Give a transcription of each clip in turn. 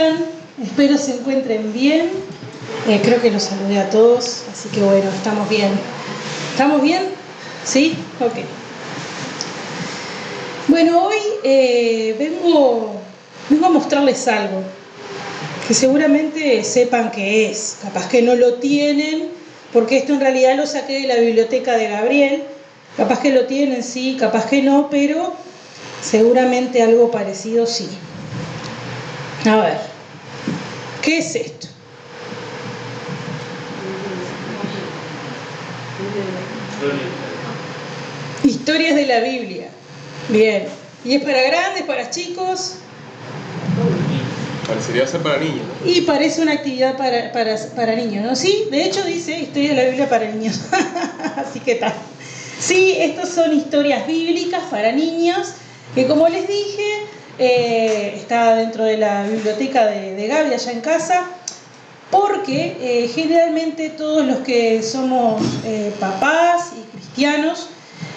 están? Espero se encuentren bien. Creo que los saludé a todos, así que bueno, estamos bien. ¿Estamos bien? ¿Sí? Ok. Bueno, hoy vengo a mostrarles algo que seguramente sepan qué es. Capaz que no lo tienen, porque esto en realidad lo saqué de la biblioteca de Gabriel. Capaz que lo tienen, sí, capaz que no, pero seguramente algo parecido sí. A ver, ¿qué es esto? Historias de la Biblia. Bien. ¿Y es para grandes, para chicos? Parecería ser para niños, ¿no? Y parece una actividad para niños, ¿no? Sí, de hecho dice Historias de la Biblia para niños. Así que tal. Sí, estos son historias bíblicas para niños, que como les dije, está dentro de la biblioteca de Gaby allá en casa, porque generalmente todos los que somos papás y cristianos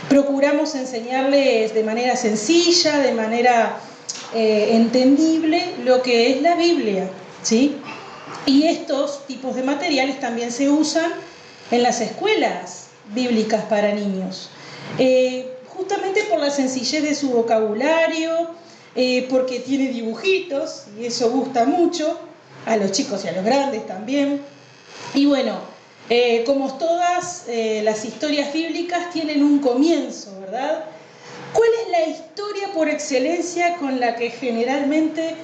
procuramos enseñarles de manera sencilla, de manera entendible lo que es la Biblia, ¿sí? Y estos tipos de materiales también se usan en las escuelas bíblicas para niños, justamente por la sencillez de su vocabulario, porque tiene dibujitos y eso gusta mucho a los chicos y a los grandes también. Y bueno, como todas las historias bíblicas tienen un comienzo, ¿verdad? ¿Cuál es la historia por excelencia con la que generalmente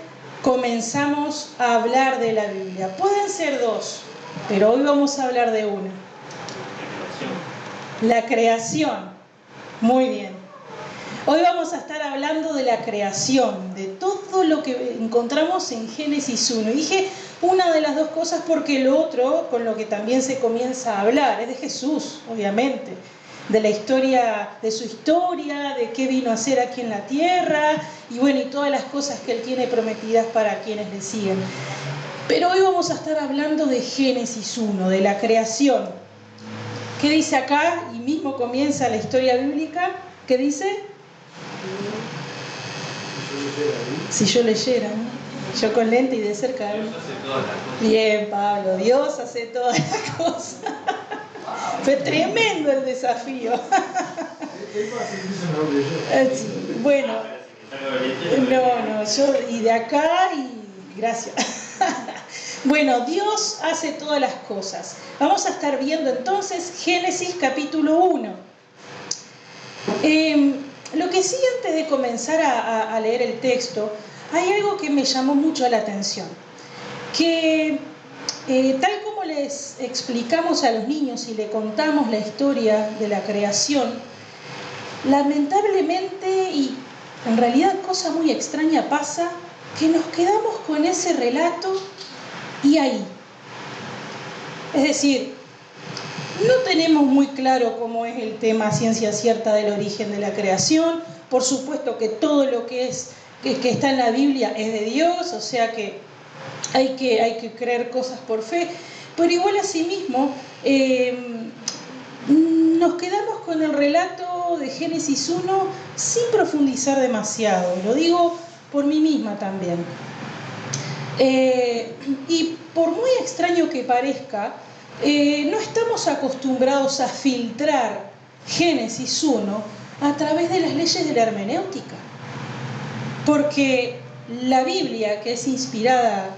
comenzamos a hablar de la Biblia? Pueden ser dos, pero hoy vamos a hablar de una. La creación. Muy bien. Hoy vamos a estar hablando de la creación, de todo lo que encontramos en Génesis 1. Y dije una de las dos cosas porque lo otro, con lo que también se comienza a hablar, es de Jesús, obviamente. De la historia, de su historia, de qué vino a hacer aquí en la tierra, y bueno, y todas las cosas que Él tiene prometidas para quienes le siguen. Pero hoy vamos a estar hablando de Génesis 1, de la creación. ¿Qué dice acá? Y mismo comienza la historia bíblica. ¿Qué dice? Si yo leyera, ¿no? Yo con lente y de cerca. Dios hace todas las cosas. Bien, Pablo, Dios hace todas las cosas. Fue tremendo el desafío. Bueno, no, yo y de acá y gracias. Bueno, Dios hace todas las cosas. Vamos a estar viendo entonces Génesis capítulo 1. Lo que sí, antes de comenzar a leer el texto, hay algo que me llamó mucho la atención. Que tal como les explicamos a los niños y le contamos la historia de la creación, lamentablemente y en realidad cosa muy extraña pasa, que nos quedamos con ese relato y ahí. Es decir, no tenemos muy claro cómo es el tema ciencia cierta del origen de la creación. Por supuesto que todo lo que está en la Biblia es de Dios, o sea que hay que creer cosas por fe, pero igual asimismo nos quedamos con el relato de Génesis 1 sin profundizar demasiado. Lo digo por mí misma también. Y por muy extraño que parezca, no estamos acostumbrados a filtrar Génesis 1 a través de las leyes de la hermenéutica, porque la Biblia, que es inspirada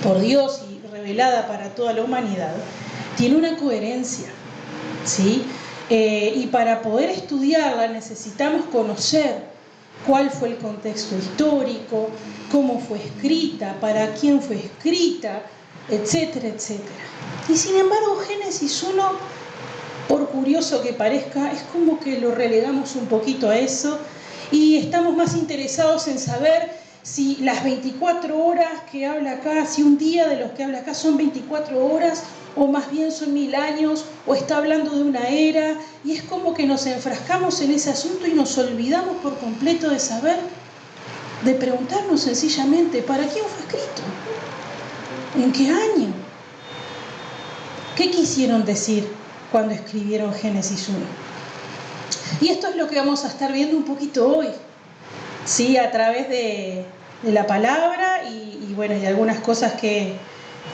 por Dios y revelada para toda la humanidad, tiene una coherencia, ¿sí? Y para poder estudiarla necesitamos conocer cuál fue el contexto histórico, cómo fue escrita, para quién fue escrita, etcétera, etcétera. Y sin embargo, Génesis 1, por curioso que parezca, es como que lo relegamos un poquito a eso y estamos más interesados en saber si las 24 horas que habla acá, si un día de los que habla acá son 24 horas o más bien son 1000 años o está hablando de una era, y es como que nos enfrascamos en ese asunto y nos olvidamos por completo de saber, de preguntarnos sencillamente, ¿para quién fue escrito? ¿En qué año? ¿Qué quisieron decir cuando escribieron Génesis 1? Y esto es lo que vamos a estar viendo un poquito hoy, ¿sí? A través de la palabra y bueno, y de algunas cosas que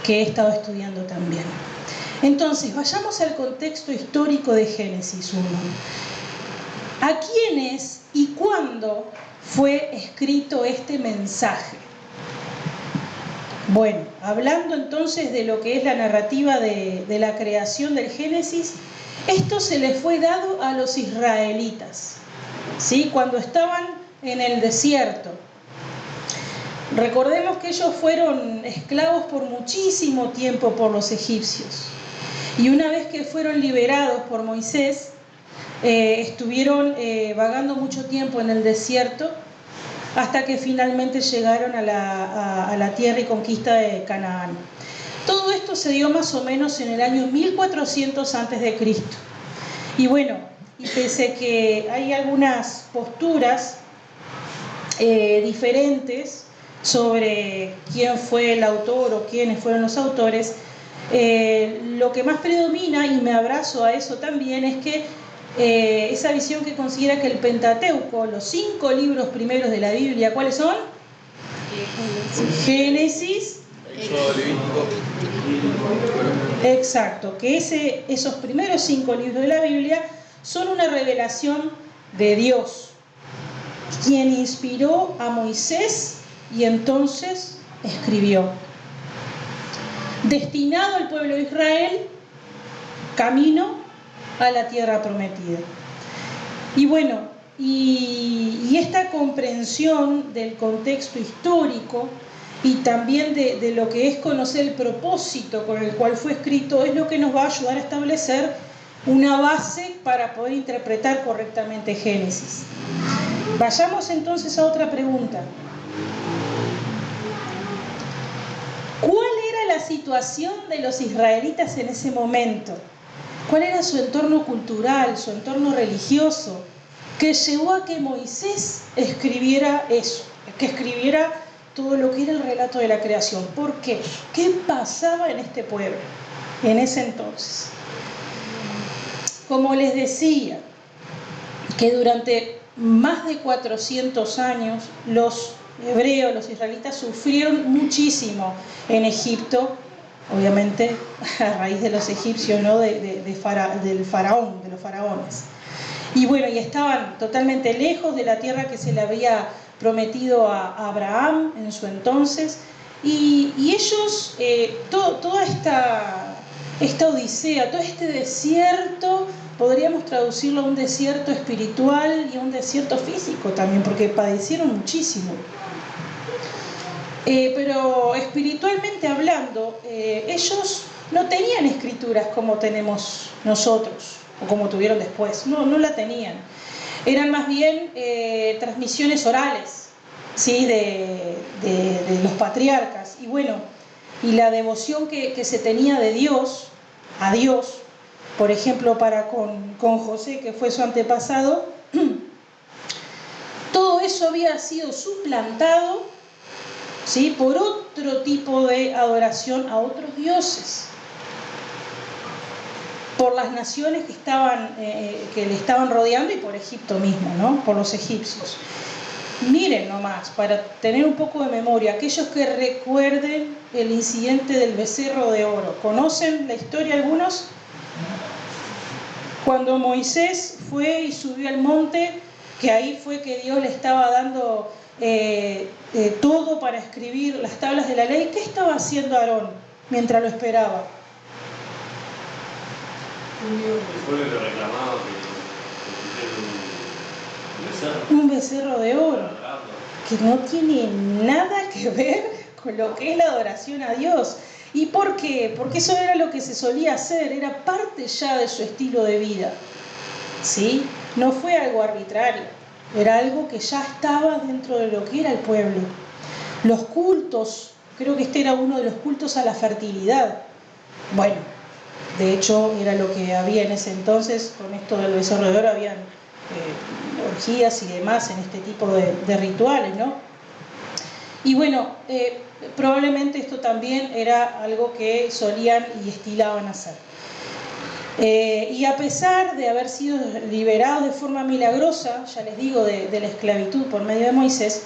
he estado estudiando también. Entonces, vayamos al contexto histórico de Génesis 1. ¿A quiénes y cuándo fue escrito este mensaje? Bueno, hablando entonces de lo que es la narrativa de la creación del Génesis, esto se le fue dado a los israelitas, ¿sí? Cuando estaban en el desierto. Recordemos que ellos fueron esclavos por muchísimo tiempo por los egipcios. Y una vez que fueron liberados por Moisés, estuvieron vagando mucho tiempo en el desierto hasta que finalmente llegaron a la tierra y conquista de Canaán. Todo esto se dio más o menos en el año 1400 a.C. Y bueno, y pese que hay algunas posturas diferentes sobre quién fue el autor o quiénes fueron los autores, lo que más predomina, y me abrazo a eso también, es que esa visión que considera que el Pentateuco, los 5 libros primeros de la Biblia, ¿cuáles son? Génesis, exacto, que esos primeros 5 libros de la Biblia son una revelación de Dios, quien inspiró a Moisés y entonces escribió, destinado al pueblo de Israel, camino a la tierra prometida. Y bueno, y esta comprensión del contexto histórico y también de lo que es conocer el propósito con el cual fue escrito es lo que nos va a ayudar a establecer una base para poder interpretar correctamente Génesis. Vayamos entonces a otra pregunta. ¿Cuál era la situación de los israelitas en ese momento? ¿Cuál era su entorno cultural, su entorno religioso, que llevó a que Moisés escribiera eso, que escribiera todo lo que era el relato de la creación? ¿Por qué? ¿Qué pasaba en este pueblo en ese entonces? Como les decía, que durante más de 400 años los hebreos, los israelitas, sufrieron muchísimo en Egipto, obviamente a raíz de los egipcios, ¿no? del faraón, de los faraones. Y bueno, y estaban totalmente lejos de la tierra que se le había prometido a Abraham en su entonces. Y ellos, toda esta odisea, todo este desierto, podríamos traducirlo a un desierto espiritual y a un desierto físico también, porque padecieron muchísimo. Pero espiritualmente hablando, ellos no tenían escrituras como tenemos nosotros, o como tuvieron después, no la tenían. Eran más bien transmisiones orales, ¿sí? de los patriarcas. Y bueno, y la devoción que se tenía de Dios, a Dios, por ejemplo, para con José, que fue su antepasado, todo eso había sido suplantado, ¿sí? por otro tipo de adoración a otros dioses, por las naciones que le estaban rodeando y por Egipto mismo, ¿no? Por los egipcios. Miren nomás, para tener un poco de memoria, aquellos que recuerden el incidente del becerro de oro. ¿Conocen la historia algunos? Cuando Moisés fue y subió al monte, que ahí fue que Dios le estaba dando todo para escribir las tablas de la ley, ¿qué estaba haciendo Aarón mientras lo esperaba? Un becerro de oro, que no tiene nada que ver con lo que es la adoración a Dios. ¿Y por qué? Porque eso era lo que se solía hacer, era parte ya de su estilo de vida, ¿sí? No fue algo arbitrario, era algo que ya estaba dentro de lo que era el pueblo. Los cultos, creo que este era uno de los cultos a la fertilidad. Bueno, de hecho era lo que había en ese entonces, con esto del becerro de oro habían orgías y demás en este tipo de rituales, ¿no? Y bueno, probablemente esto también era algo que solían y estilaban hacer. Y a pesar de haber sido liberados de forma milagrosa, ya les digo, de la esclavitud por medio de Moisés,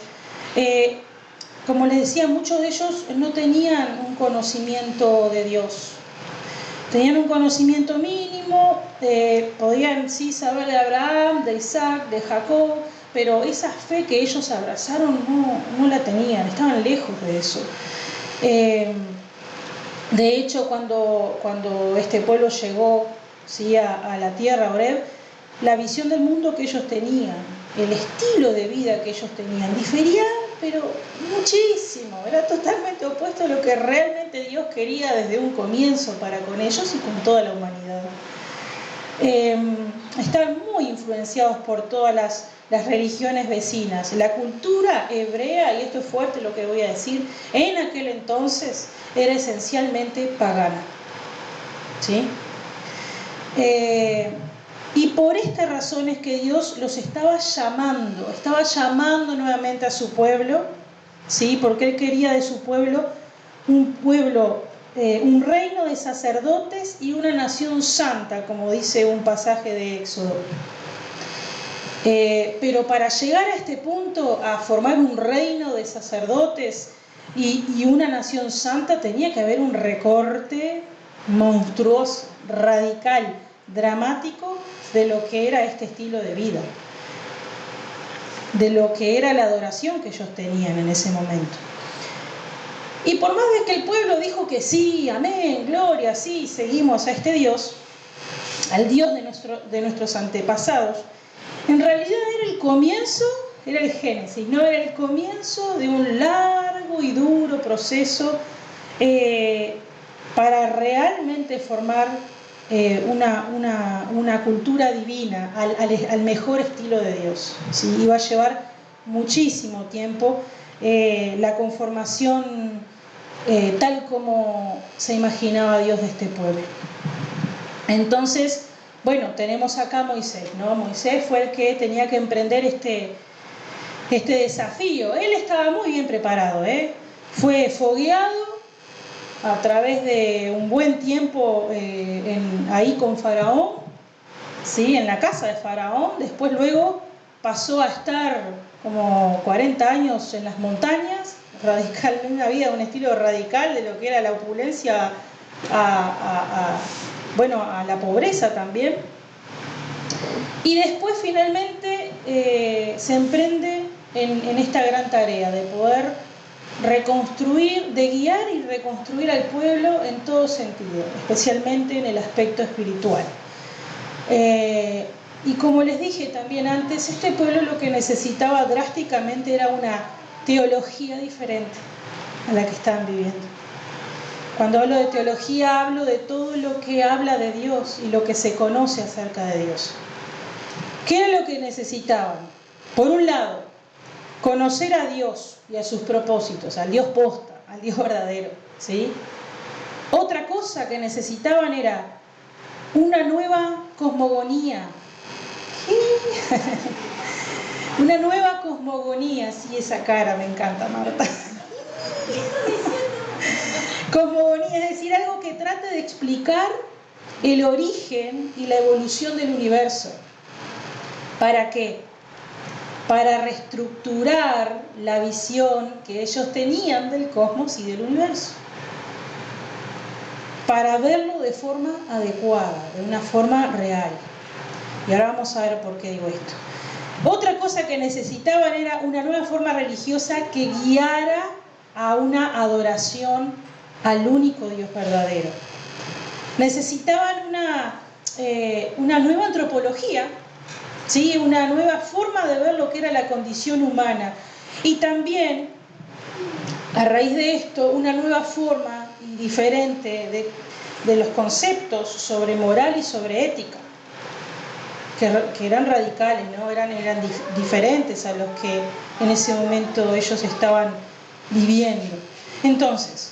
como les decía, muchos de ellos no tenían un conocimiento de Dios. Tenían un conocimiento mínimo, podían sí saber de Abraham, de Isaac, de Jacob, pero esa fe que ellos abrazaron no la tenían, estaban lejos de eso. De hecho, cuando este pueblo llegó, ¿sí?, a la tierra, Oreb, la visión del mundo que ellos tenían, el estilo de vida que ellos tenían, difería, pero muchísimo, era totalmente opuesto a lo que realmente Dios quería desde un comienzo para con ellos y con toda la humanidad. Están muy influenciados por todas las religiones vecinas. La cultura hebrea, y esto es fuerte lo que voy a decir, en aquel entonces era esencialmente pagana, ¿sí? Y por esta razón es que Dios los estaba llamando nuevamente a su pueblo, ¿sí? Porque Él quería de su pueblo, un reino de sacerdotes y una nación santa, como dice un pasaje de Éxodo. Pero para llegar a este punto, a formar un reino de sacerdotes y una nación santa, tenía que haber un recorte monstruoso, radical, dramático de lo que era este estilo de vida, de lo que era la adoración que ellos tenían en ese momento. Y por más de que el pueblo dijo que sí, amén, gloria, sí, seguimos a este Dios, al Dios de nuestros antepasados, en realidad era el comienzo, era el Génesis, no era el comienzo de un largo y duro proceso para realmente formar una cultura divina al mejor estilo de Dios, ¿sí? Iba a llevar muchísimo tiempo la conformación tal como se imaginaba Dios de este pueblo. Entonces, bueno, tenemos acá a Moisés, ¿no? Moisés fue el que tenía que emprender este desafío. Él estaba muy bien preparado, fue fogueado a través de un buen tiempo ahí con Faraón, ¿sí?, en la casa de Faraón. Después luego pasó a estar como 40 años en las montañas, radicalmente, una vida, un estilo radical de lo que era la opulencia a la pobreza también. Y después finalmente se emprende en esta gran tarea de poder reconstruir, de guiar y reconstruir al pueblo en todo sentido, especialmente en el aspecto espiritual. Y como les dije también antes, este pueblo lo que necesitaba drásticamente era una teología diferente a la que estaban viviendo. Cuando hablo de teología, hablo de todo lo que habla de Dios y lo que se conoce acerca de Dios. ¿Qué era lo que necesitaban? Por un lado, conocer a Dios y a sus propósitos, al Dios posta, al Dios verdadero, ¿sí? Otra cosa que necesitaban era una nueva cosmogonía. ¿Qué? Una nueva cosmogonía, sí, esa cara me encanta, Marta. Cosmogonía, es decir, algo que trate de explicar el origen y la evolución del universo. ¿Para qué? Para reestructurar la visión que ellos tenían del cosmos y del universo, para verlo de forma adecuada, de una forma real. Y ahora vamos a ver por qué digo esto. Otra cosa que necesitaban era una nueva forma religiosa que guiara a una adoración al único Dios verdadero. Necesitaban una nueva antropología, ¿sí?, una nueva forma de ver lo que era la condición humana, y también, a raíz de esto, una nueva forma diferente de los conceptos sobre moral y sobre ética, que eran radicales, ¿no? eran diferentes a los que en ese momento ellos estaban viviendo. Entonces,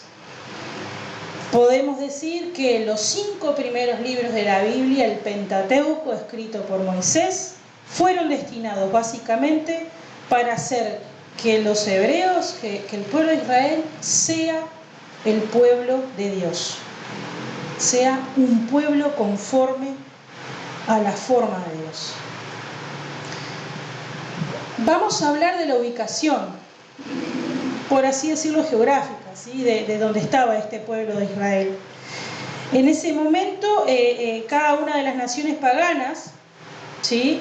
podemos decir que los 5 primeros libros de la Biblia, el Pentateuco, escrito por Moisés, fueron destinados básicamente para hacer que los hebreos, que el pueblo de Israel sea el pueblo de Dios, sea un pueblo conforme a la forma de Dios. Vamos a hablar de la ubicación. por así decirlo, geográfica, ¿sí? de donde estaba este pueblo de Israel. En ese momento, cada una de las naciones paganas, ¿sí?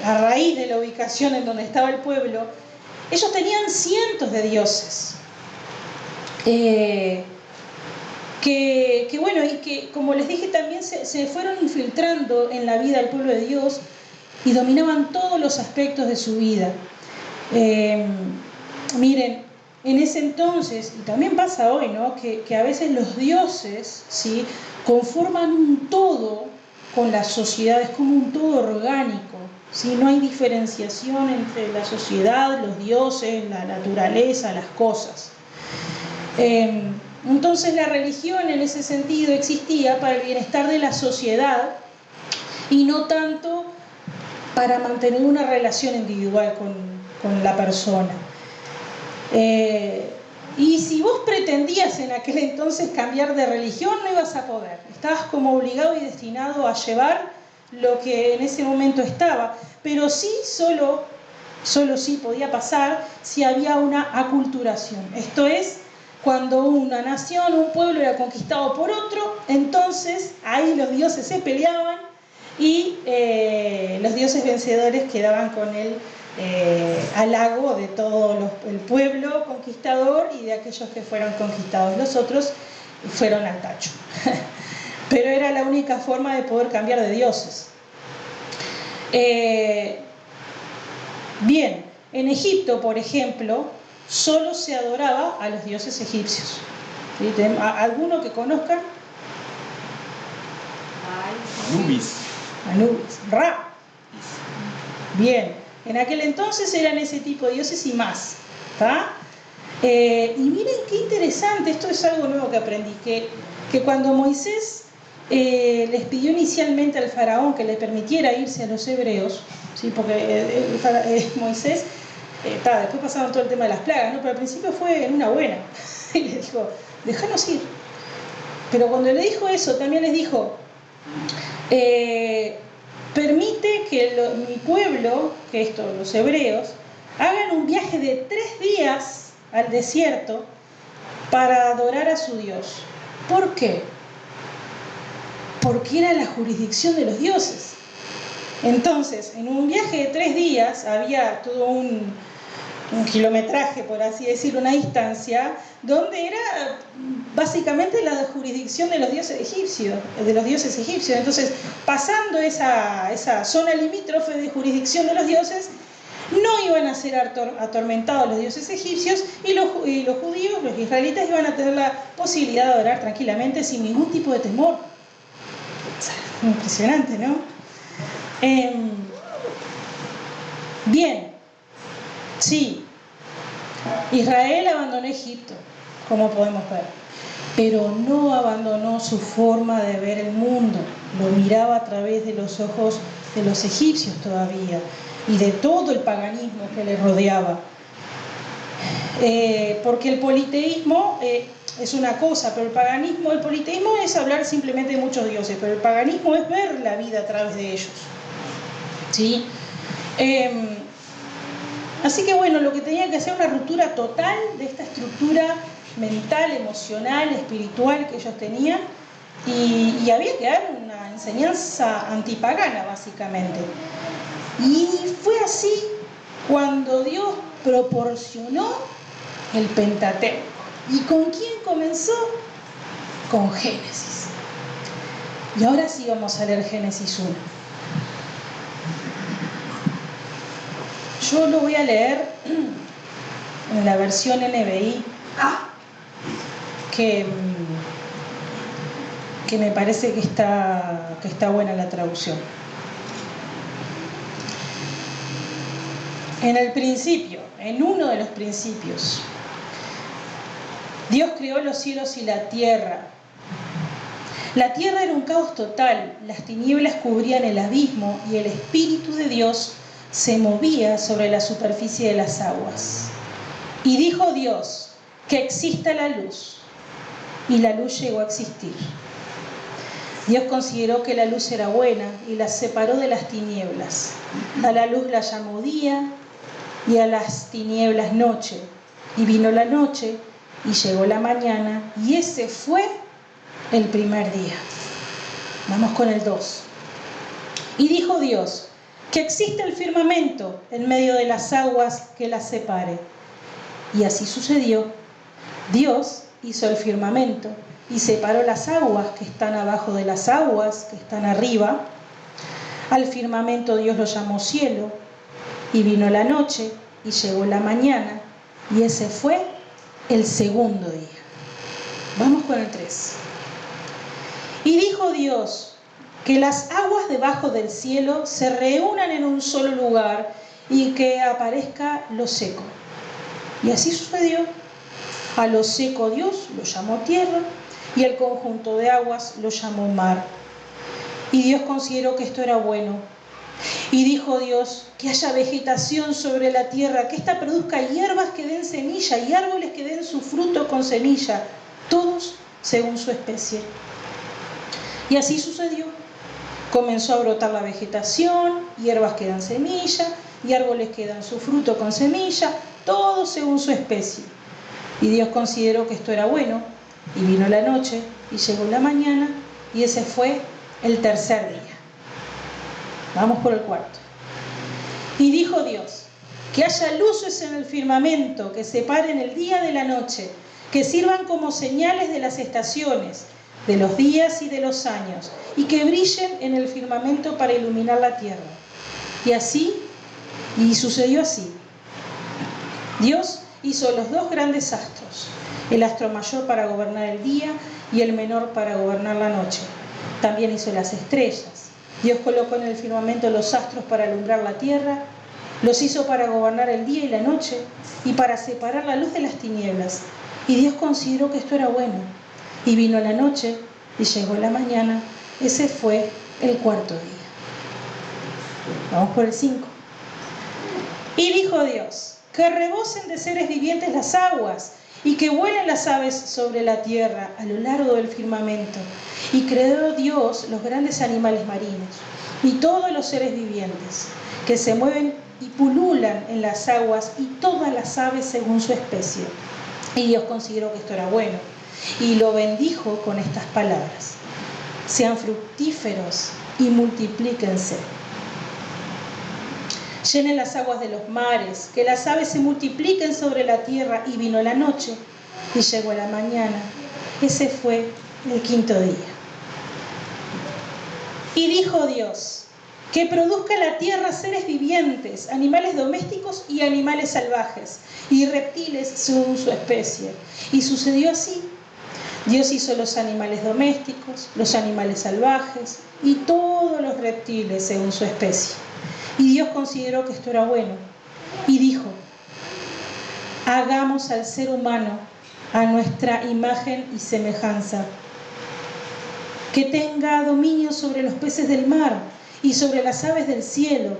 A raíz de la ubicación en donde estaba el pueblo, ellos tenían cientos de dioses. Bueno, y que, como les dije, también se fueron infiltrando en la vida del pueblo de Dios y dominaban todos los aspectos de su vida. Miren, en ese entonces, y también pasa hoy, ¿no? que a veces los dioses, ¿sí? conforman un todo con la sociedad, es como un todo orgánico, ¿sí? No hay diferenciación entre la sociedad, los dioses, la naturaleza, las cosas. Entonces la religión en ese sentido existía para el bienestar de la sociedad y no tanto para mantener una relación individual con la persona. Y si vos pretendías en aquel entonces cambiar de religión, no ibas a poder. Estabas como obligado y destinado a llevar lo que en ese momento estaba. Pero sí, solo sí podía pasar si había una aculturación. Esto es, cuando una nación, un pueblo era conquistado por otro, entonces ahí los dioses se peleaban y los dioses vencedores quedaban con el halago de todo el pueblo conquistador y de aquellos que fueron conquistados. Los otros fueron al tacho. Pero era la única forma de poder cambiar de dioses. Bien, en Egipto, por ejemplo, solo se adoraba a los dioses egipcios. ¿Sí? ¿Alguno que conozcan? Anubis. Ra. Bien, en aquel entonces eran ese tipo de dioses y más. Y miren qué interesante, esto es algo nuevo que aprendí, que cuando Moisés les pidió inicialmente al faraón que le permitiera irse a los hebreos, ¿sí? Porque Moisés, después pasaron todo el tema de las plagas, ¿no? Pero al principio fue en una buena, y le dijo, déjanos ir. Pero cuando le dijo eso, también les dijo, permite que mi pueblo, que esto, los hebreos, hagan un viaje de 3 días al desierto para adorar a su Dios. ¿Por qué? Porque era la jurisdicción de los dioses. Entonces, en un viaje de 3 días había todo un kilometraje, por así decirlo, una distancia, donde era básicamente la jurisdicción de los dioses egipcios. Entonces, pasando esa zona limítrofe de jurisdicción de los dioses, no iban a ser atormentados los dioses egipcios y los judíos, los israelitas, iban a tener la posibilidad de adorar tranquilamente sin ningún tipo de temor. Impresionante, ¿no? Bien, sí, Israel abandonó Egipto, como podemos ver, pero no abandonó su forma de ver el mundo, lo miraba a través de los ojos de los egipcios todavía y de todo el paganismo que le rodeaba. Porque el politeísmo es una cosa, pero el politeísmo es hablar simplemente de muchos dioses, pero el paganismo es ver la vida a través de ellos. ¿Sí? Así que bueno, lo que tenía que hacer una ruptura total de esta estructura mental, emocional, espiritual que ellos tenían, y había que dar una enseñanza antipagana básicamente. Y fue así cuando Dios proporcionó el Pentateuco. ¿Y con quién comenzó? Con Génesis. Y ahora sí vamos a leer Génesis 1. Yo lo voy a leer en la versión NBI, que me parece que está buena la traducción. En el principio, en uno de los principios, Dios creó los cielos y la tierra. La tierra era un caos total, las tinieblas cubrían el abismo y el Espíritu de Dios se movía sobre la superficie de las aguas. Y dijo Dios, que exista la luz. Y la luz llegó a existir. Dios consideró que la luz era buena y la separó de las tinieblas. A la luz la llamó día y a las tinieblas noche. Y vino la noche y llegó la mañana, y ese fue el primer día. Vamos con el 2. Y dijo Dios, que exista el firmamento en medio de las aguas que las separe. Y así sucedió. Dios hizo el firmamento y separó las aguas que están abajo de las aguas que están arriba. Al firmamento Dios lo llamó cielo. Y vino la noche y llegó la mañana, y ese fue el segundo día. Vamos con el 3. Y dijo Dios, que las aguas debajo del cielo se reúnan en un solo lugar y que aparezca lo seco. Y así sucedió. A lo seco Dios lo llamó tierra y el conjunto de aguas lo llamó mar. Y Dios consideró que esto era bueno. Y dijo Dios, que haya vegetación sobre la tierra, que ésta produzca hierbas que den semilla y árboles que den su fruto con semilla, todos según su especie. Y así sucedió. Comenzó a brotar la vegetación, hierbas que dan semilla y árboles que dan su fruto con semilla, todos según su especie. Y Dios consideró que esto era bueno, y vino la noche y llegó la mañana, y ese fue el tercer día. Vamos por el 4. Y dijo Dios, que haya luces en el firmamento que separen el día de la noche, que sirvan como señales de las estaciones, de los días y de los años, y que brillen en el firmamento para iluminar la tierra. Y sucedió así. Dios hizo los 2 grandes astros, el astro mayor para gobernar el día y el menor para gobernar la noche. También hizo las estrellas. Dios colocó en el firmamento los astros para alumbrar la tierra, los hizo para gobernar el día y la noche y para separar la luz de las tinieblas. Y Dios consideró que esto era bueno. Y vino la noche y llegó la mañana, ese fue el cuarto día. Vamos por el 5. Y dijo Dios, que rebosen de seres vivientes las aguas y que vuelen las aves sobre la tierra a lo largo del firmamento. Y creó Dios los grandes animales marinos y todos los seres vivientes que se mueven y pululan en las aguas y todas las aves según su especie. Y Dios consideró que esto era bueno y lo bendijo con estas palabras: sean fructíferos y multiplíquense. Llenen las aguas de los mares, que las aves se multipliquen sobre la tierra. Y vino la noche y llegó la mañana. Ese fue el quinto día. Y dijo Dios, que produzca la tierra seres vivientes, animales domésticos y animales salvajes, y reptiles según su especie. Y sucedió así. Dios hizo los animales domésticos, los animales salvajes y todos los reptiles según su especie. Y Dios consideró que esto era bueno y dijo, hagamos al ser humano a nuestra imagen y semejanza, que tenga dominio sobre los peces del mar y sobre las aves del cielo,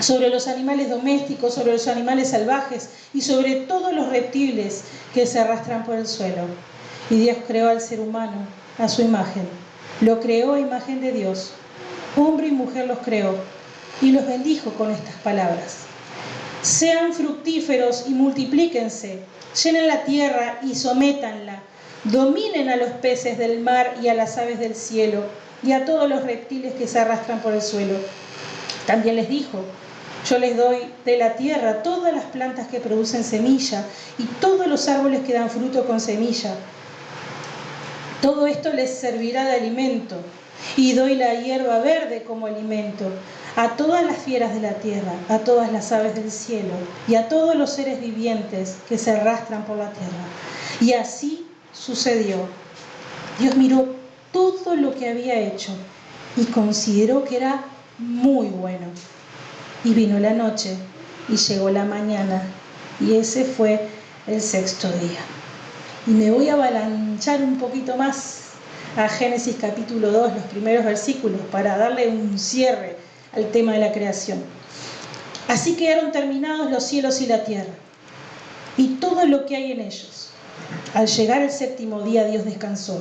sobre los animales domésticos, sobre los animales salvajes y sobre todos los reptiles que se arrastran por el suelo. Y Dios creó al ser humano a su imagen, lo creó a imagen de Dios, hombre y mujer los creó. Y los bendijo con estas palabras: sean fructíferos y multiplíquense, llenen la tierra y sométanla, dominen a los peces del mar y a las aves del cielo y a todos los reptiles que se arrastran por el suelo. También les dijo, yo les doy de la tierra todas las plantas que producen semilla y todos los árboles que dan fruto con semilla. Todo esto les servirá de alimento, y doy la hierba verde como alimento a todas las fieras de la tierra, a todas las aves del cielo y a todos los seres vivientes que se arrastran por la tierra. Y así sucedió. Dios miró todo lo que había hecho y consideró que era muy bueno. Y vino la noche y llegó la mañana, y ese fue el sexto día. Y me voy a avalanchar un poquito más a Génesis capítulo 2, los primeros versículos, para darle un cierre al tema de la creación. Así quedaron terminados los cielos y la tierra, y todo lo que hay en ellos. Al llegar el séptimo día, Dios descansó,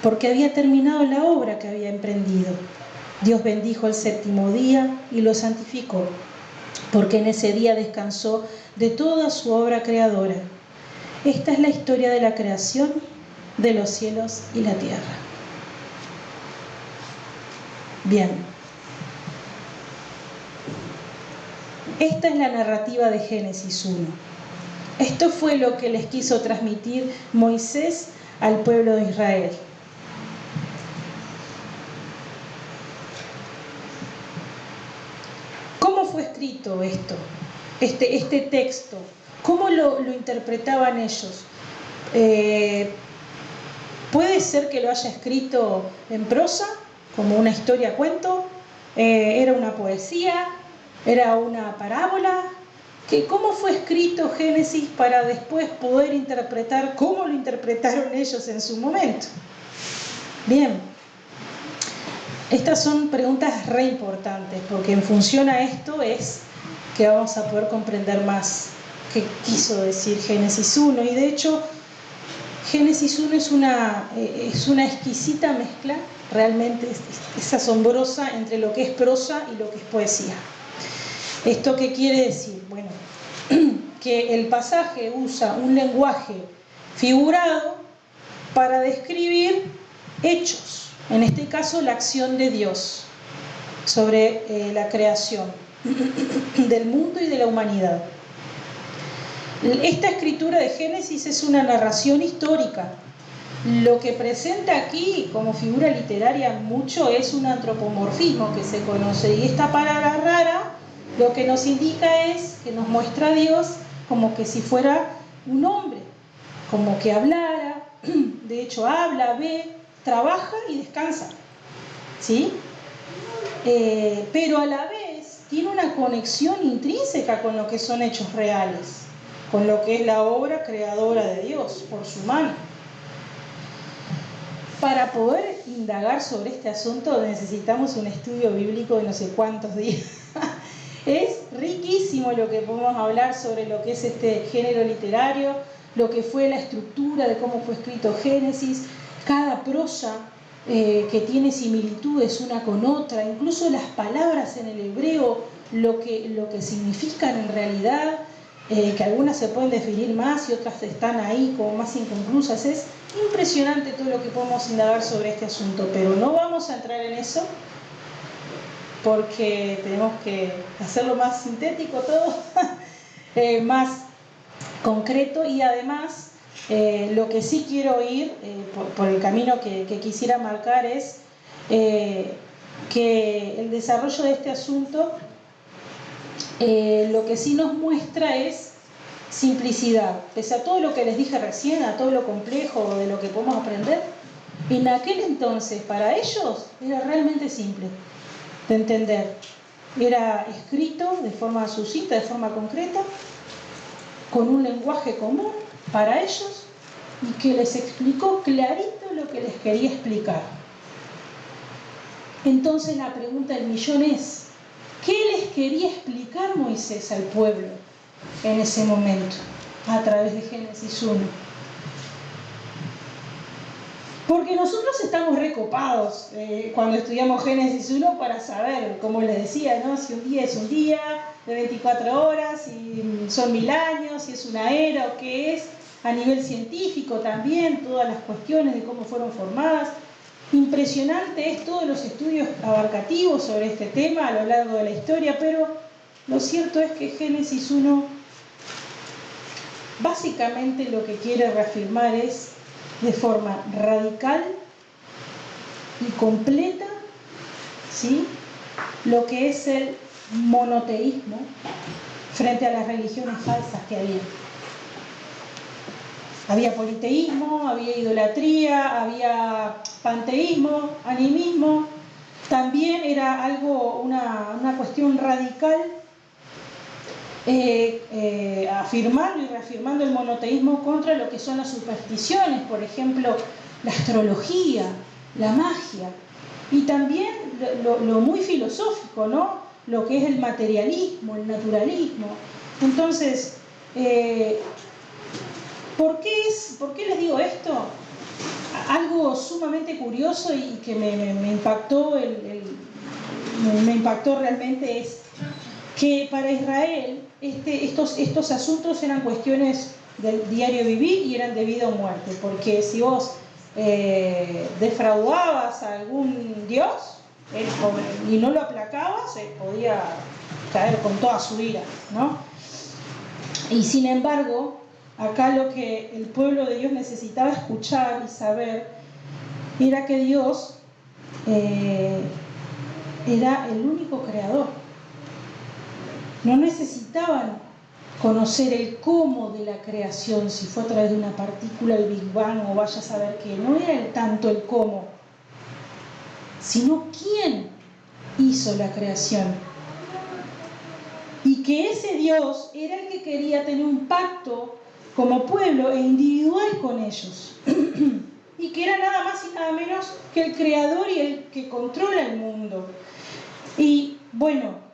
porque había terminado la obra que había emprendido. Dios bendijo el séptimo día y lo santificó, porque en ese día descansó de toda su obra creadora. Esta es la historia de la creación de los cielos y la tierra. Bien. Esta es la narrativa de Génesis 1. Esto fue lo que les quiso transmitir Moisés al pueblo de Israel. ¿Cómo fue escrito esto? Este texto. ¿Cómo lo interpretaban ellos? Puede ser que lo haya escrito en prosa, como una historia cuento, era una poesía, era una parábola. ¿Cómo fue escrito Génesis para después poder interpretar cómo lo interpretaron ellos en su momento? Bien, estas son preguntas re importantes, porque en función a esto es que vamos a poder comprender más qué quiso decir Génesis 1. Y de hecho, Génesis 1 es una exquisita mezcla, realmente es asombrosa entre lo que es prosa y lo que es poesía. ¿Esto qué quiere decir? Bueno, que el pasaje usa un lenguaje figurado para describir hechos, en este caso la acción de Dios sobre la creación del mundo y de la humanidad. Esta escritura de Génesis es una narración histórica. Lo que presenta aquí como figura literaria mucho es un antropomorfismo que se conoce, y esta palabra rara lo que nos indica es que nos muestra a Dios como que si fuera un hombre, como que hablara, de hecho habla, ve, trabaja y descansa, ¿sí? Pero a la vez tiene una conexión intrínseca con lo que son hechos reales, con lo que es la obra creadora de Dios por su mano. Para poder indagar sobre este asunto necesitamos un estudio bíblico de no sé cuántos días. Es riquísimo lo que podemos hablar sobre lo que es este género literario, lo que fue la estructura de cómo fue escrito Génesis, cada prosa que tiene similitudes una con otra, incluso las palabras en el hebreo, lo que significan en realidad, que algunas se pueden definir más y otras están ahí como más inconclusas. Es impresionante todo lo que podemos indagar sobre este asunto, pero no vamos a entrar en eso porque tenemos que hacerlo más sintético todo, más concreto, y además lo que sí quiero ir por el camino que quisiera marcar es que el desarrollo de este asunto lo que sí nos muestra es simplicidad. Pese a todo lo que les dije recién, a todo lo complejo de lo que podemos aprender, en aquel entonces para ellos era realmente simple de entender. Era escrito de forma sucinta, de forma concreta, con un lenguaje común para ellos, y que les explicó clarito lo que les quería explicar. Entonces la pregunta del millón es: ¿qué les quería explicar Moisés al pueblo en ese momento a través de Génesis 1? Porque nosotros estamos recopados cuando estudiamos Génesis 1 para saber, como les decía, ¿no? Si un día es un día de 24 horas, si son 1000 años, si es una era o qué es, a nivel científico también, todas las cuestiones de cómo fueron formadas. Impresionante es todos los estudios abarcativos sobre este tema a lo largo de la historia, pero lo cierto es que Génesis 1 básicamente lo que quiere reafirmar es, de forma radical y completa, ¿sí?, lo que es el monoteísmo frente a las religiones falsas que había. Había politeísmo, había idolatría, había panteísmo, animismo. También era algo, una cuestión radical, afirmando y reafirmando el monoteísmo contra lo que son las supersticiones, por ejemplo, la astrología, la magia, y también lo muy filosófico, ¿no?, lo que es el materialismo, el naturalismo. Entonces, ¿por qué les digo esto? Algo sumamente curioso y que me impactó, me impactó realmente es que para Israel estos asuntos eran cuestiones del diario vivir y eran de vida o muerte, porque si vos defraudabas a algún dios y no lo aplacabas, podía caer con toda su ira, ¿no? Y sin embargo, acá lo que el pueblo de Dios necesitaba escuchar y saber era que Dios era el único creador. No necesitaban conocer el cómo de la creación, si fue a través de una partícula, el Big Bang, o vaya a saber qué. No era tanto el cómo, sino quién hizo la creación. Y que ese Dios era el que quería tener un pacto como pueblo e individual con ellos. Y que era nada más y nada menos que el creador y el que controla el mundo. Y bueno,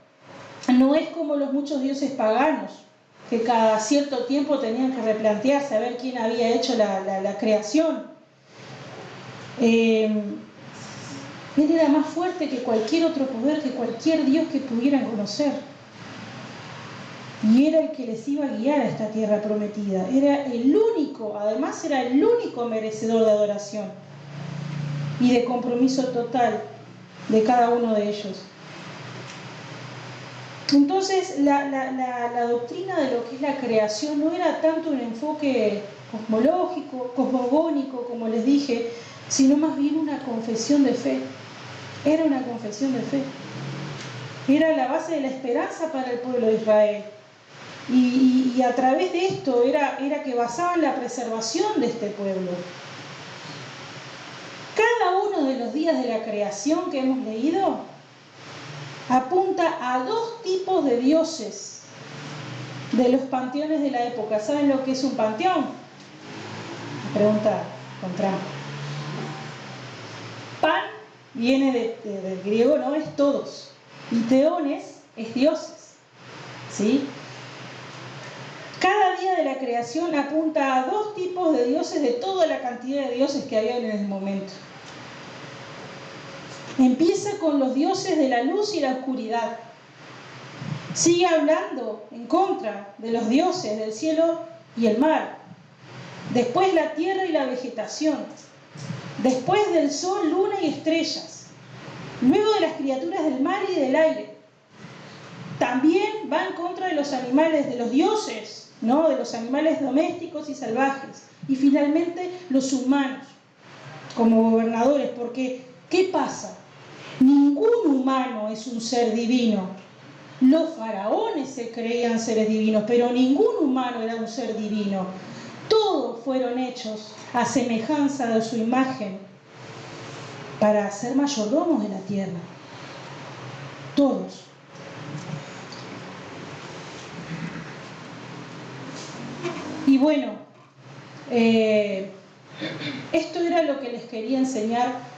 no es como los muchos dioses paganos, que cada cierto tiempo tenían que replantearse a ver quién había hecho la creación. Él era más fuerte que cualquier otro poder, que cualquier dios que pudieran conocer. Y era el que les iba a guiar a esta tierra prometida. Era el único, además era el único merecedor de adoración y de compromiso total de cada uno de ellos. Entonces la doctrina de lo que es la creación no era tanto un enfoque cosmológico, cosmogónico, como les dije, sino más bien una confesión de fe. Era una confesión de fe. Era la base de la esperanza para el pueblo de Israel. Y a través de esto era que basaban la preservación de este pueblo. Cada uno de los días de la creación que hemos leído apunta a dos tipos de dioses de los panteones de la época. ¿Saben lo que es un panteón? Pregunta con trampa. Pan viene del griego, ¿no? Es todos. Y teones es dioses. ¿Sí? Cada día de la creación apunta a dos tipos de dioses de toda la cantidad de dioses que había en el momento. Empieza con los dioses de la luz y la oscuridad. Sigue hablando en contra de los dioses del cielo y el mar. Después la tierra y la vegetación. Después del sol, luna y estrellas. Luego de las criaturas del mar y del aire. También va en contra de los animales, de los dioses, ¿no? De los animales domésticos y salvajes. Y finalmente los humanos como gobernadores, porque ¿qué pasa? Ningún humano es un ser divino. Los faraones se creían seres divinos, pero ningún humano era un ser divino. Todos fueron hechos a semejanza de su imagen para ser mayordomos de la tierra. Todos. Y bueno, esto era lo que les quería enseñar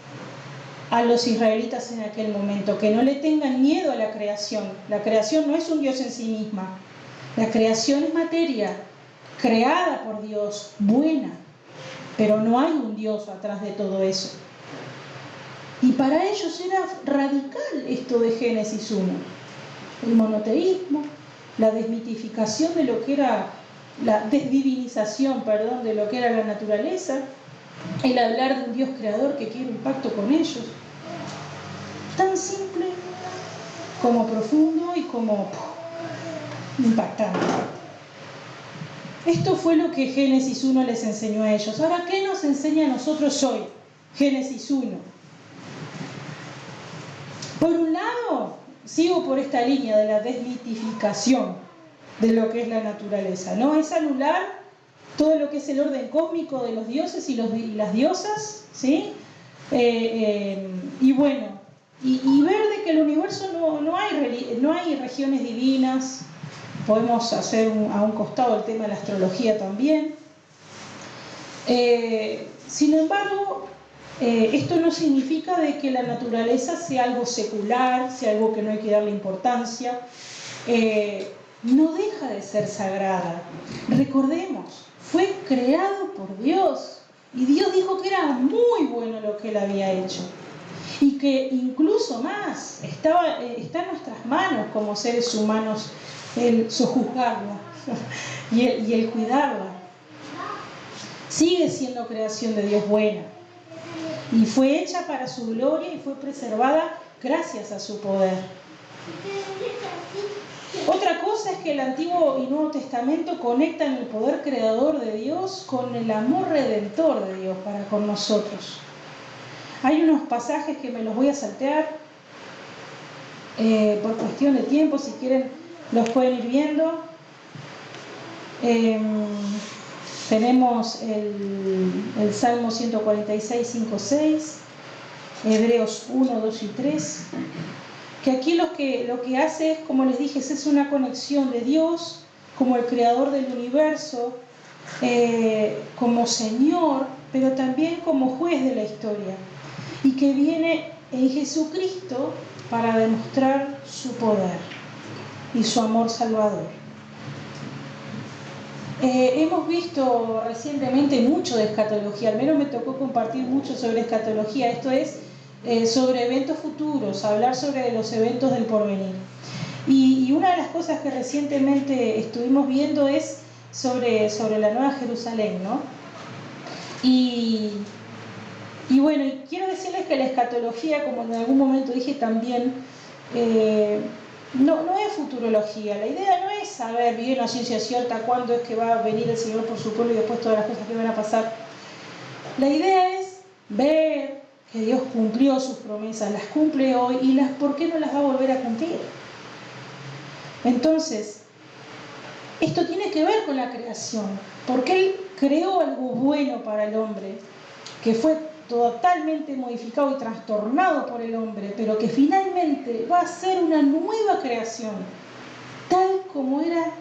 a los israelitas en aquel momento, que no le tengan miedo a la creación. La creación no es un Dios en sí misma. La creación es materia, creada por Dios, buena, pero no hay un Dios atrás de todo eso. Y para ellos era radical esto de Génesis 1. El monoteísmo, la desmitificación de lo que era, la desdivinización, de lo que era la naturaleza, el hablar de un Dios creador que quiere un pacto con ellos. Tan simple como profundo y como impactante. Esto fue lo que Génesis 1 les enseñó a ellos. Ahora, ¿qué nos enseña a nosotros hoy? Génesis 1. Por un lado, sigo por esta línea de la desmitificación de lo que es la naturaleza, ¿no? Es anular todo lo que es el orden cósmico de los dioses y las diosas, ¿sí? Y bueno, y ver de que el universo no hay regiones divinas. Podemos hacer a un costado el tema de la astrología también. Sin embargo, esto no significa de que la naturaleza sea algo secular, sea algo que no hay que darle importancia. No deja de ser sagrada. Recordemos, fue creado por Dios y Dios dijo que era muy bueno lo que él había hecho. y que incluso más está en nuestras manos como seres humanos el sojuzgarla y el cuidarla. Sigue siendo creación de Dios buena y fue hecha para su gloria y fue preservada gracias a su poder. Otra cosa es que el Antiguo y Nuevo Testamento conectan el poder creador de Dios con el amor redentor de Dios para con nosotros. Hay unos pasajes que me los voy a saltear por cuestión de tiempo, si quieren los pueden ir viendo. Tenemos el Salmo 146, 5, 6, Hebreos 1, 2 y 3, que aquí lo que hace es, como les dije, es una conexión de Dios como el creador del universo, como Señor, pero también como juez de la historia, y que viene en Jesucristo para demostrar su poder y su amor salvador. Hemos visto recientemente mucho de escatología, al menos me tocó compartir mucho sobre escatología, esto es sobre eventos futuros, hablar sobre los eventos del porvenir. Y una de las cosas que recientemente estuvimos viendo es sobre la Nueva Jerusalén, ¿no? Y bueno, y quiero decirles que la escatología, como en algún momento dije también, no es futurología. La idea no es saber bien a ciencia cierta cuándo es que va a venir el Señor por su pueblo y después todas las cosas que van a pasar. La idea es ver que Dios cumplió sus promesas, las cumple hoy y ¿por qué no las va a volver a cumplir? Entonces, esto tiene que ver con la creación, porque Él creó algo bueno para el hombre, que fue totalmente modificado y trastornado por el hombre, pero que finalmente va a ser una nueva creación, tal como era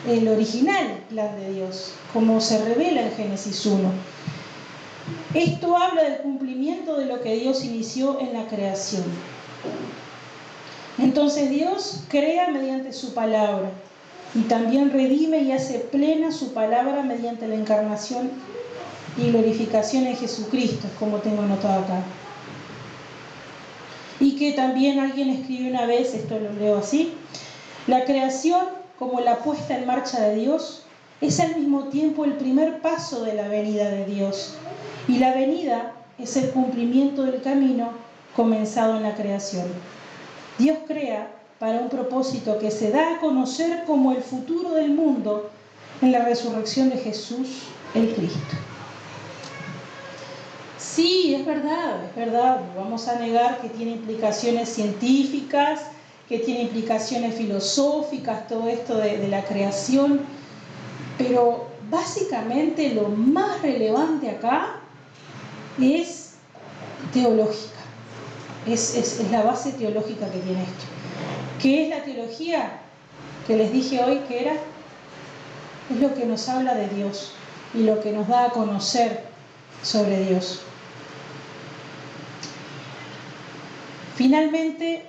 el original plan de Dios, como se revela en Génesis 1. Esto habla del cumplimiento de lo que Dios inició en la creación. Entonces Dios crea mediante su palabra y también redime y hace plena su palabra mediante la encarnación y glorificación en Jesucristo, es como tengo anotado acá. Y que también alguien escribió una vez, esto lo leo así: la creación, como la puesta en marcha de Dios, es al mismo tiempo el primer paso de la venida de Dios, y la venida es el cumplimiento del camino comenzado en la creación. Dios crea para un propósito que se da a conocer como el futuro del mundo en la resurrección de Jesús, el Cristo. Sí, es verdad, no vamos a negar que tiene implicaciones científicas, que tiene implicaciones filosóficas, todo esto de la creación, pero básicamente lo más relevante acá es teológica, es la base teológica que tiene esto. ¿Qué es la teología? Que les dije hoy que era, es lo que nos habla de Dios y lo que nos da a conocer sobre Dios. Finalmente,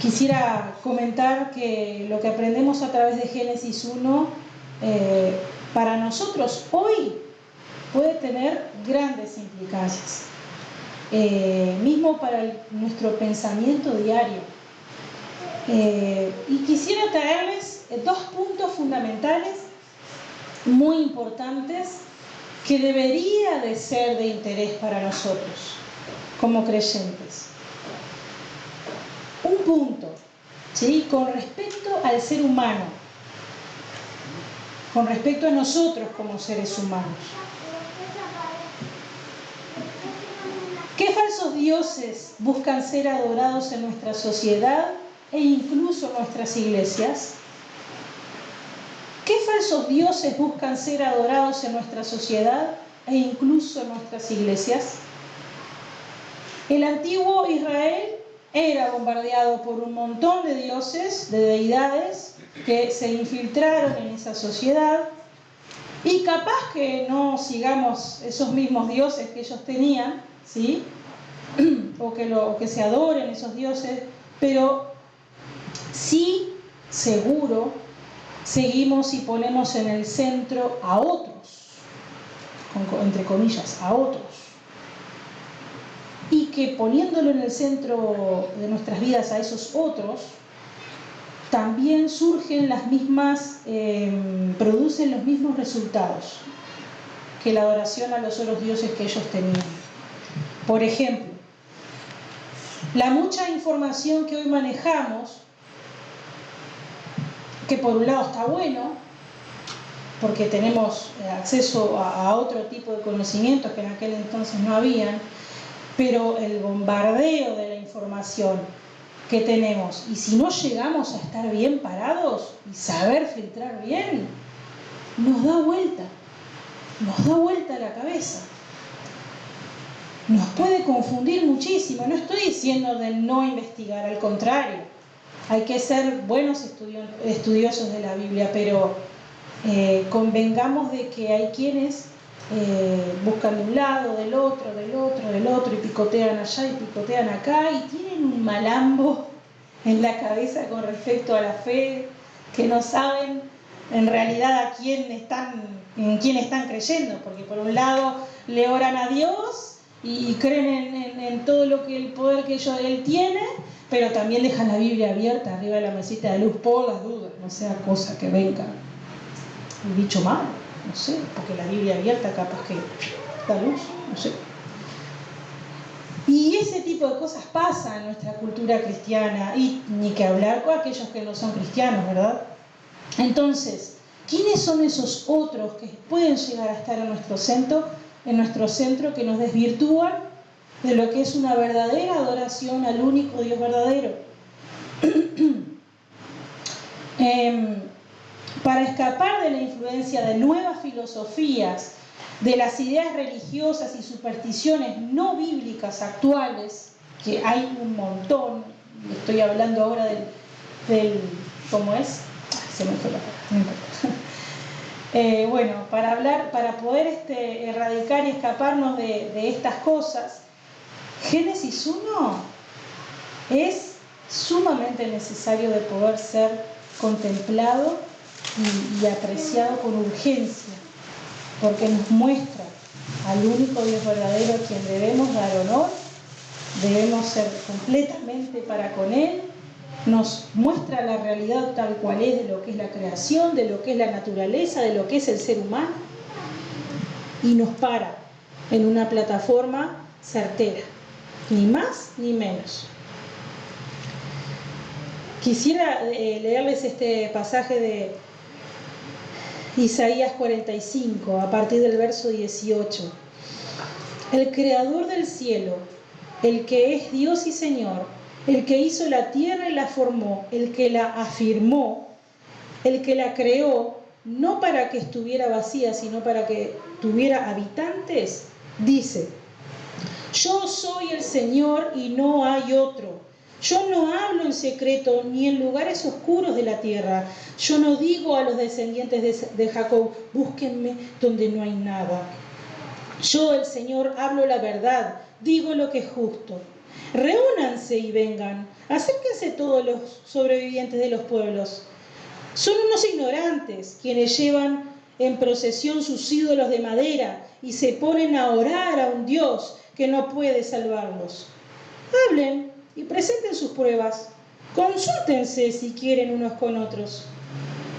quisiera comentar que lo que aprendemos a través de Génesis 1, para nosotros hoy puede tener grandes implicancias, mismo para nuestro pensamiento diario. Y quisiera traerles dos puntos fundamentales muy importantes que debería de ser de interés para nosotros como creyentes. Un punto, ¿sí?, con respecto al ser humano, con respecto a nosotros como seres humanos. ¿Qué falsos dioses buscan ser adorados en nuestra sociedad e incluso en nuestras iglesias? ¿Qué falsos dioses buscan ser adorados en nuestra sociedad e incluso en nuestras iglesias? El antiguo Israel era bombardeado por un montón de dioses, de deidades, que se infiltraron en esa sociedad, y capaz que no sigamos esos mismos dioses que ellos tenían, ¿sí?, o que se adoren esos dioses, pero sí, seguro, seguimos y ponemos en el centro a otros, entre comillas, a otros. Y que poniéndolo en el centro de nuestras vidas a esos otros, también surgen las mismas, producen los mismos resultados que la adoración a los otros dioses que ellos tenían. Por ejemplo, la mucha información que hoy manejamos, que por un lado está bueno, porque tenemos acceso a otro tipo de conocimientos que en aquel entonces no habían, pero el bombardeo de la información que tenemos, y si no llegamos a estar bien parados y saber filtrar bien, nos da vuelta la cabeza. Nos puede confundir muchísimo. No estoy diciendo de no investigar, al contrario, hay que ser buenos estudiosos de la Biblia, pero convengamos de que hay quienes buscan de un lado, del otro, y picotean allá y picotean acá, y tienen un malambo en la cabeza con respecto a la fe, que no saben en realidad en quién están creyendo, porque por un lado le oran a Dios y creen en todo lo que el poder que él tiene, pero también dejan la Biblia abierta arriba de la mesita de luz por las dudas, no sea cosa que venga el dicho mal, no sé, porque la Biblia abierta capaz que da luz, no sé. Y ese tipo de cosas pasan en nuestra cultura cristiana, y ni que hablar con aquellos que no son cristianos, ¿verdad? Entonces, ¿quiénes son esos otros que pueden llegar a estar en nuestro centro, que nos desvirtúan de lo que es una verdadera adoración al único Dios verdadero? Para escapar de la influencia de nuevas filosofías, de las ideas religiosas y supersticiones no bíblicas actuales, que hay un montón, estoy hablando ahora del ¿cómo es? Se me fue la palabra, no importa. Para poder erradicar y escaparnos de estas cosas, Génesis 1 es sumamente necesario de poder ser contemplado y apreciado con urgencia, porque nos muestra al único Dios verdadero a quien debemos dar honor, debemos ser completamente para con Él, nos muestra la realidad tal cual es de lo que es la creación, de lo que es la naturaleza, de lo que es el ser humano, y nos para en una plataforma certera, ni más ni menos. Quisiera leerles este pasaje de Isaías 45, a partir del verso 18. El creador del cielo, el que es Dios y Señor, el que hizo la tierra y la formó, el que la afirmó, el que la creó, no para que estuviera vacía, sino para que tuviera habitantes, dice: yo soy el Señor y no hay otro. Yo no hablo en secreto ni en lugares oscuros de la tierra. Yo no digo a los descendientes de Jacob: búsquenme donde no hay nada. Yo, el Señor, hablo la verdad, digo lo que es justo. Reúnanse y vengan, acérquense todos los sobrevivientes de los pueblos. Son unos ignorantes quienes llevan en procesión sus ídolos de madera y se ponen a orar a un Dios que no puede salvarlos. Hablen y presenten sus pruebas. Consúltense si quieren unos con otros.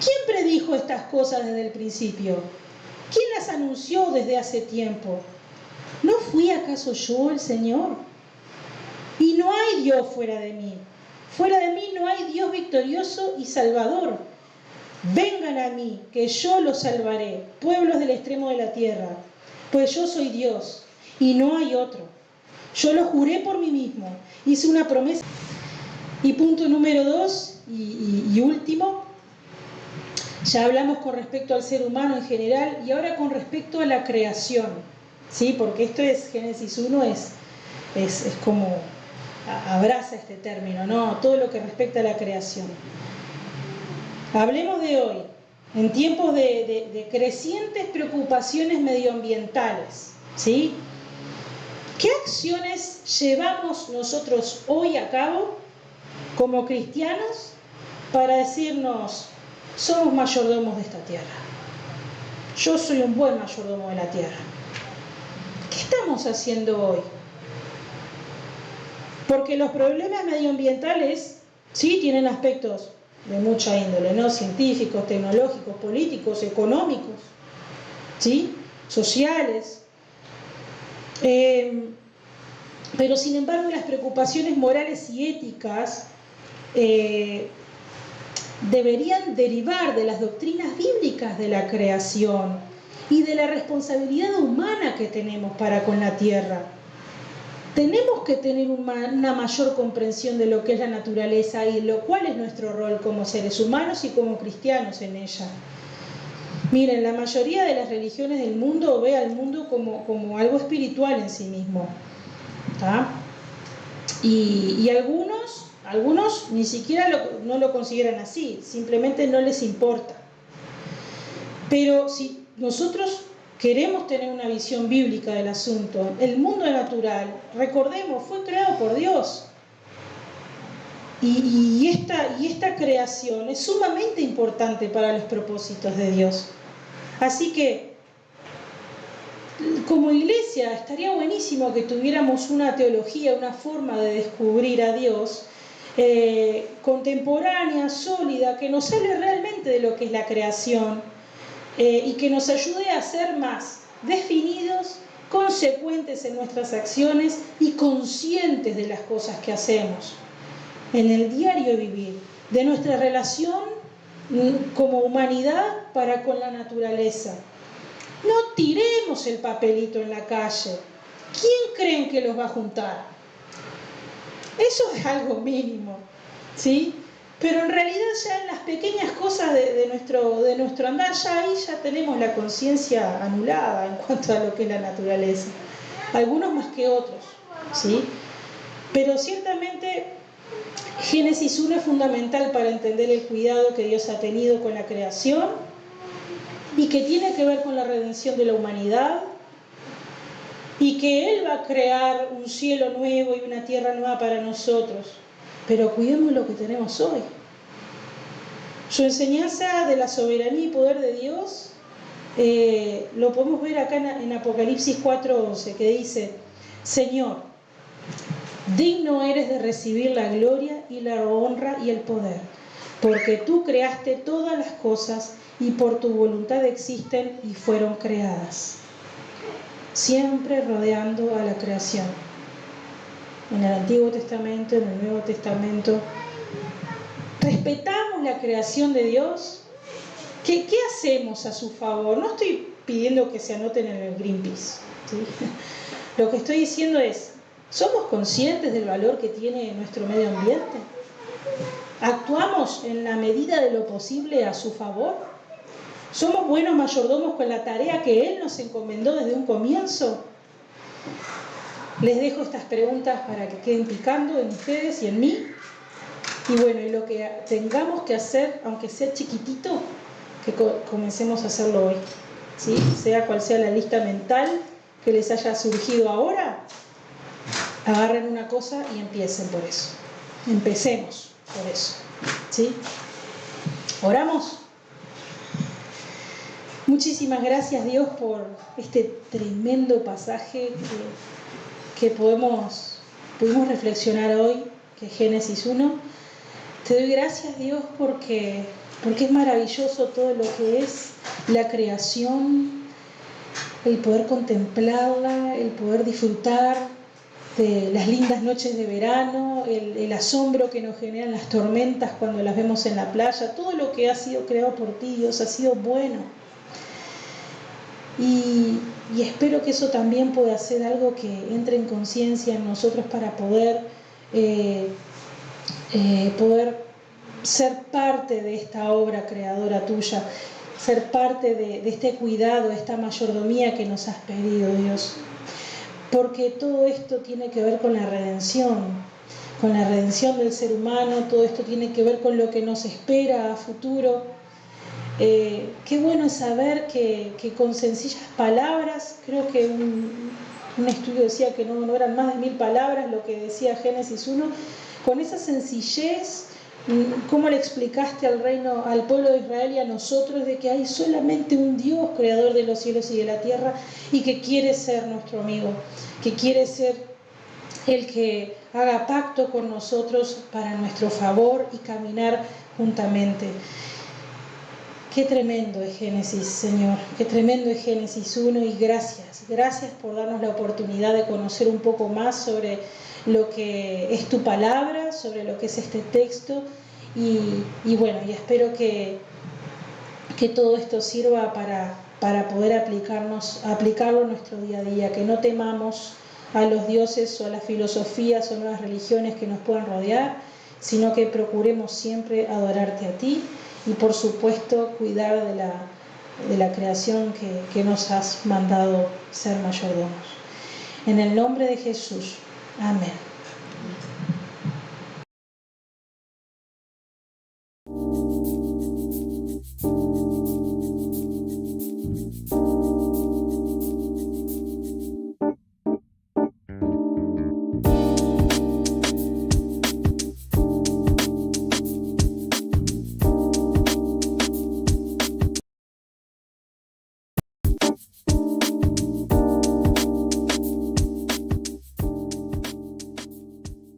¿Quién predijo estas cosas desde el principio? ¿Quién las anunció desde hace tiempo? ¿No fui acaso yo el Señor? Y no hay Dios fuera de mí. Fuera de mí no hay Dios victorioso y salvador. Vengan a mí, que yo los salvaré, pueblos del extremo de la tierra, pues yo soy Dios y no hay otro. Yo lo juré por mí mismo, hice una promesa. Y punto número 2 y último, ya hablamos con respecto al ser humano en general y ahora con respecto a la creación, ¿sí? Porque esto es, Génesis 1 es como abraza este término, ¿no? Todo lo que respecta a la creación. Hablemos de hoy, en tiempos de crecientes preocupaciones medioambientales, ¿sí? ¿Qué acciones llevamos nosotros hoy a cabo como cristianos para decirnos: somos mayordomos de esta tierra? Yo soy un buen mayordomo de la tierra. estamos haciendo hoy? Porque los problemas medioambientales sí tienen aspectos de mucha índole, ¿no? Científicos, tecnológicos, políticos, económicos, ¿sí? Sociales. Pero sin embargo las preocupaciones morales y éticas deberían derivar de las doctrinas bíblicas de la creación y de la responsabilidad humana que tenemos para con la tierra. Tenemos que tener una mayor comprensión de lo que es la naturaleza y lo cual es nuestro rol como seres humanos y como cristianos en ella. Miren, la mayoría de las religiones del mundo ve al mundo como algo espiritual en sí mismo, ¿tá? Y algunos ni siquiera no lo consideran así, simplemente no les importa. Pero si nosotros queremos tener una visión bíblica del asunto, el mundo natural, recordemos, fue creado por Dios. Y esta creación es sumamente importante para los propósitos de Dios. Así que, como iglesia, estaría buenísimo que tuviéramos una teología, una forma de descubrir a Dios contemporánea, sólida, que nos hable realmente de lo que es la creación y que nos ayude a ser más definidos, consecuentes en nuestras acciones y conscientes de las cosas que hacemos en el diario vivir, de nuestra relación como humanidad para con la naturaleza. No tiremos el papelito en la calle. ¿Quién creen que los va a juntar? Eso es algo mínimo, ¿sí? Pero en realidad ya en las pequeñas cosas de nuestro andar, ya ahí ya tenemos la conciencia anulada en cuanto a lo que es la naturaleza. Algunos más que otros, ¿sí? Pero ciertamente Génesis 1 es fundamental para entender el cuidado que Dios ha tenido con la creación y que tiene que ver con la redención de la humanidad y que Él va a crear un cielo nuevo y una tierra nueva para nosotros. Pero cuidemos lo que tenemos hoy. Su enseñanza de la soberanía y poder de Dios lo podemos ver acá en Apocalipsis 4:11, que dice: Señor, digno eres de recibir la gloria y la honra y el poder, porque tú creaste todas las cosas y por tu voluntad existen y fueron creadas. Siempre rodeando a la creación. En el Antiguo Testamento, en el Nuevo Testamento, ¿respetamos la creación de Dios? ¿Qué hacemos a su favor? No estoy pidiendo que se anoten en el Greenpeace, ¿sí? Lo que estoy diciendo es, ¿somos conscientes del valor que tiene nuestro medio ambiente? ¿Actuamos en la medida de lo posible a su favor? ¿Somos buenos mayordomos con la tarea que Él nos encomendó desde un comienzo? Les dejo estas preguntas para que queden picando en ustedes y en mí. Y bueno, y lo que tengamos que hacer, aunque sea chiquitito, que comencemos a hacerlo hoy, ¿sí? Sea cual sea la lista mental que les haya surgido ahora, agarren una cosa y empiecen por eso. Empecemos por eso, ¿sí? ¿Oramos? Muchísimas gracias, Dios, por este tremendo pasaje que pudimos reflexionar hoy, que es Génesis 1. Te doy gracias, Dios, porque es maravilloso todo lo que es la creación, el poder contemplarla, el poder disfrutar de las lindas noches de verano, el asombro que nos generan las tormentas cuando las vemos en la playa. Todo lo que ha sido creado por ti, Dios, ha sido bueno. Y espero que eso también pueda ser algo que entre en conciencia en nosotros para poder ser parte de esta obra creadora tuya, ser parte de este cuidado, de esta mayordomía que nos has pedido, Dios. Porque todo esto tiene que ver con la redención del ser humano, todo esto tiene que ver con lo que nos espera a futuro. Qué bueno es saber que con sencillas palabras, creo que un estudio decía que no eran más de 1000 palabras lo que decía Génesis 1, con esa sencillez, ¿Cómo le explicaste al reino, al pueblo de Israel y a nosotros de que hay solamente un Dios, creador de los cielos y de la tierra, y que quiere ser nuestro amigo, que quiere ser el que haga pacto con nosotros para nuestro favor y caminar juntamente? Qué tremendo es Génesis, Señor, qué tremendo es Génesis 1, y gracias por darnos la oportunidad de conocer un poco más sobre lo que es tu palabra, sobre lo que es este texto, y bueno, y espero que todo esto sirva para poder aplicarlo en nuestro día a día, que no temamos a los dioses o a las filosofías o nuevas religiones que nos puedan rodear, sino que procuremos siempre adorarte a ti y por supuesto cuidar de la creación que nos has mandado ser mayordomos. En el nombre de Jesús. Amén.